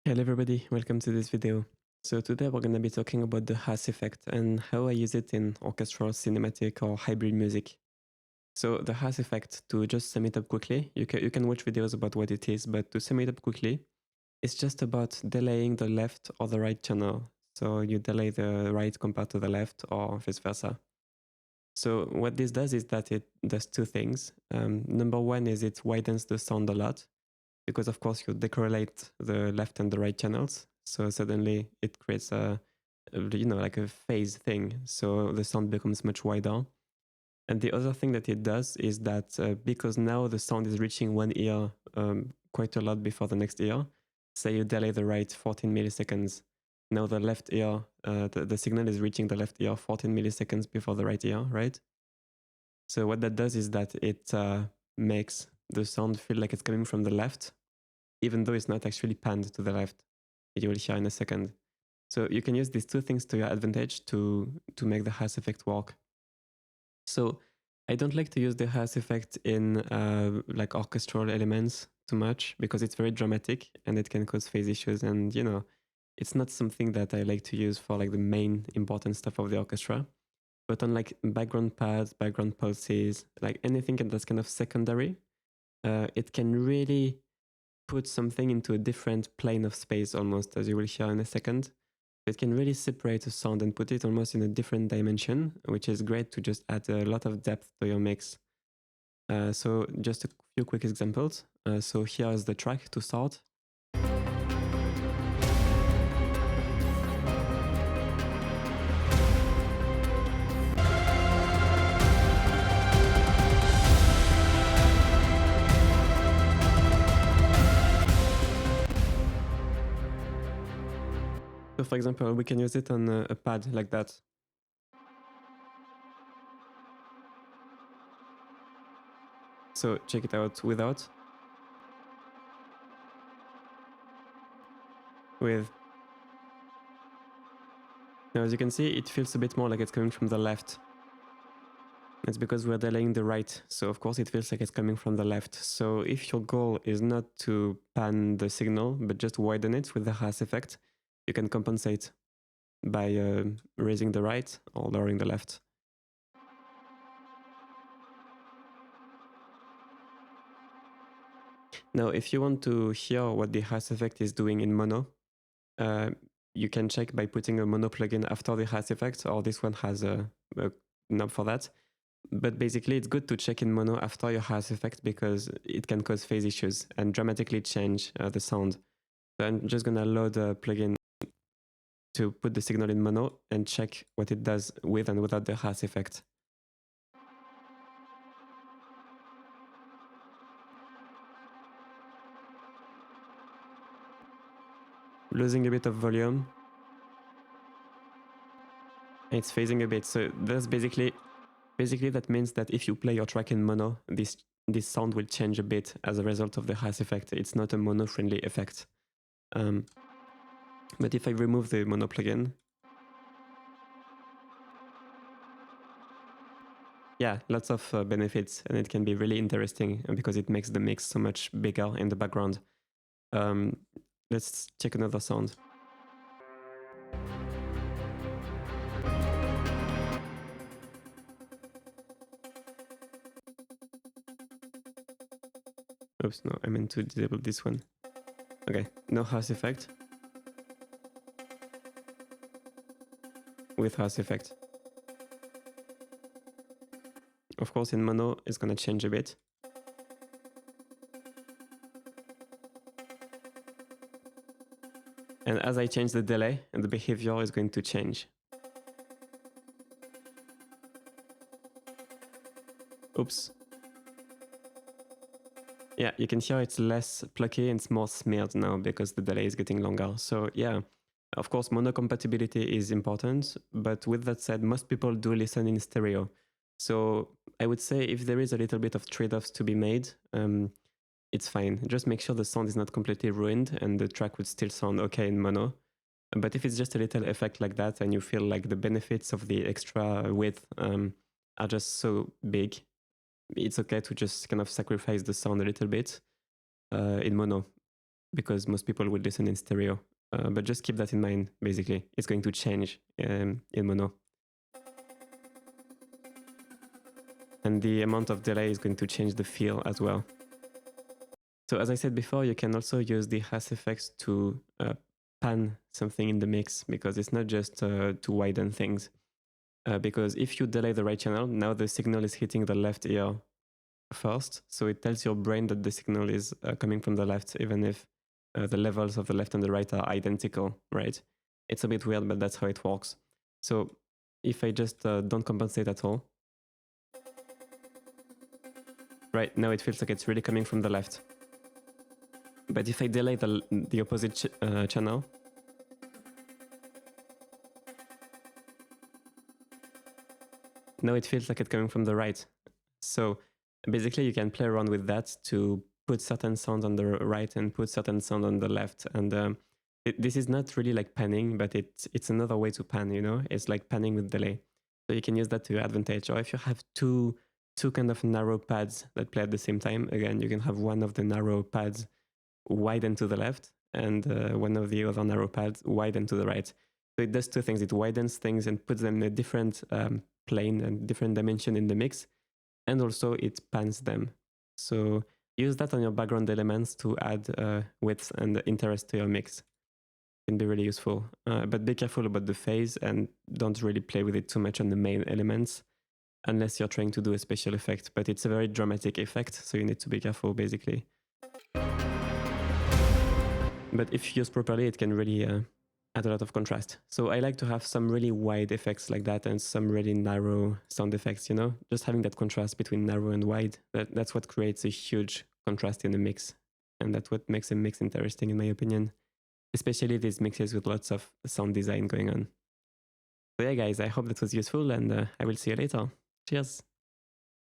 Hello everybody, welcome to this video. So today we're going to be talking about the Haas effect and how I use it in orchestral, cinematic or hybrid music. So the Haas effect, to just sum it up quickly, you can watch videos about what it is, but to sum it up quickly, it's just about delaying the left or the right channel. So you delay the right compared to the left or vice versa. So what this does is that it does two things. Number one is it widens the sound a lot, because of course you decorrelate the left and the right channels. So suddenly it creates like a phase thing. So the sound becomes much wider. And the other thing that it does is that because now the sound is reaching one ear quite a lot before the next ear, say you delay the right 14 milliseconds, now the left ear, the signal is reaching the left ear 14 milliseconds before the right ear, right? So what that does is that it makes the sound feel like it's coming from the left, even though it's not actually panned to the left. You will hear in a second. So you can use these two things to your advantage to make the Haas effect work. So I don't like to use the Haas effect in like orchestral elements too much because it's very dramatic and it can cause phase issues, and it's not something that I like to use for like the main important stuff of the orchestra. But on like background pads, background pulses, like anything that's kind of secondary, it can really put something into a different plane of space almost, as you will hear in a second. It can really separate a sound and put it almost in a different dimension, which is great to just add a lot of depth to your mix. So just a few quick examples. So here is the track to start. So for example, we can use it on a pad like that. So check it out without. With. Now as you can see, it feels a bit more like it's coming from the left. It's because we're delaying the right, so of course it feels like it's coming from the left. So if your goal is not to pan the signal, but just widen it with the Haas effect, you can compensate by raising the right or lowering the left. Now, if you want to hear what the Haas effect is doing in mono, you can check by putting a mono plugin after the Haas effect, or this one has a knob for that. But basically, it's good to check in mono after your Haas effect because it can cause phase issues and dramatically change the sound. So I'm just gonna load a plugin to put the signal in mono and check what it does with and without the Haas effect. Losing a bit of volume. It's phasing a bit. So that's basically that means that if you play your track in mono, this sound will change a bit as a result of the Haas effect. It's not a mono-friendly effect. But if I remove the mono plugin, yeah, lots of benefits, and it can be really interesting because it makes the mix so much bigger in the background. Let's check another sound. Oops, no, I meant to disable this one. Okay, no Haas effect. With Haas effect. Of course, in mono, it's gonna change a bit. And as I change the delay, the behavior is going to change. Oops. Yeah, you can hear it's less plucky and it's more smeared now because the delay is getting longer. So yeah, of course, mono compatibility is important. But with that said, most people do listen in stereo. So I would say if there is a little bit of trade-offs to be made, it's fine. Just make sure the sound is not completely ruined and the track would still sound okay in mono. But if it's just a little effect like that and you feel like the benefits of the extra width are just so big, it's okay to just kind of sacrifice the sound a little bit in mono. because most people would listen in stereo. But just keep that in mind, basically. It's going to change in mono. And the amount of delay is going to change the feel as well. So as I said before, you can also use the Haas effects to pan something in the mix, because it's not just to widen things. Because if you delay the right channel, now the signal is hitting the left ear first. So it tells your brain that the signal is coming from the left, even if the levels of the left and the right are identical, right? It's a bit weird, but that's how it works. So if I just don't compensate at all, right now it feels like it's really coming from the left. But if I delay the opposite channel, now it feels like it's coming from the right. So basically you can play around with that to put certain sounds on the right and put certain sound on the left. And this is not really like panning, but it's another way to pan, you know? It's like panning with delay. So you can use that to your advantage. Or if you have two kind of narrow pads that play at the same time, again, you can have one of the narrow pads widen to the left and one of the other narrow pads widen to the right. So it does two things. It widens things and puts them in a different plane and different dimension in the mix. And also it pans them. So use that on your background elements to add width and interest to your mix. It can be really useful. But be careful about the phase and don't really play with it too much on the main elements unless you're trying to do a special effect. But it's a very dramatic effect, so you need to be careful basically. But if used properly, it can really add a lot of contrast. So I like to have some really wide effects like that and some really narrow sound effects, you know? Just having that contrast between narrow and wide, that's what creates a huge contrast in the mix. And that's what makes a mix interesting, in my opinion. Especially these mixes with lots of sound design going on. So yeah, guys, I hope that was useful, and I will see you later. Cheers!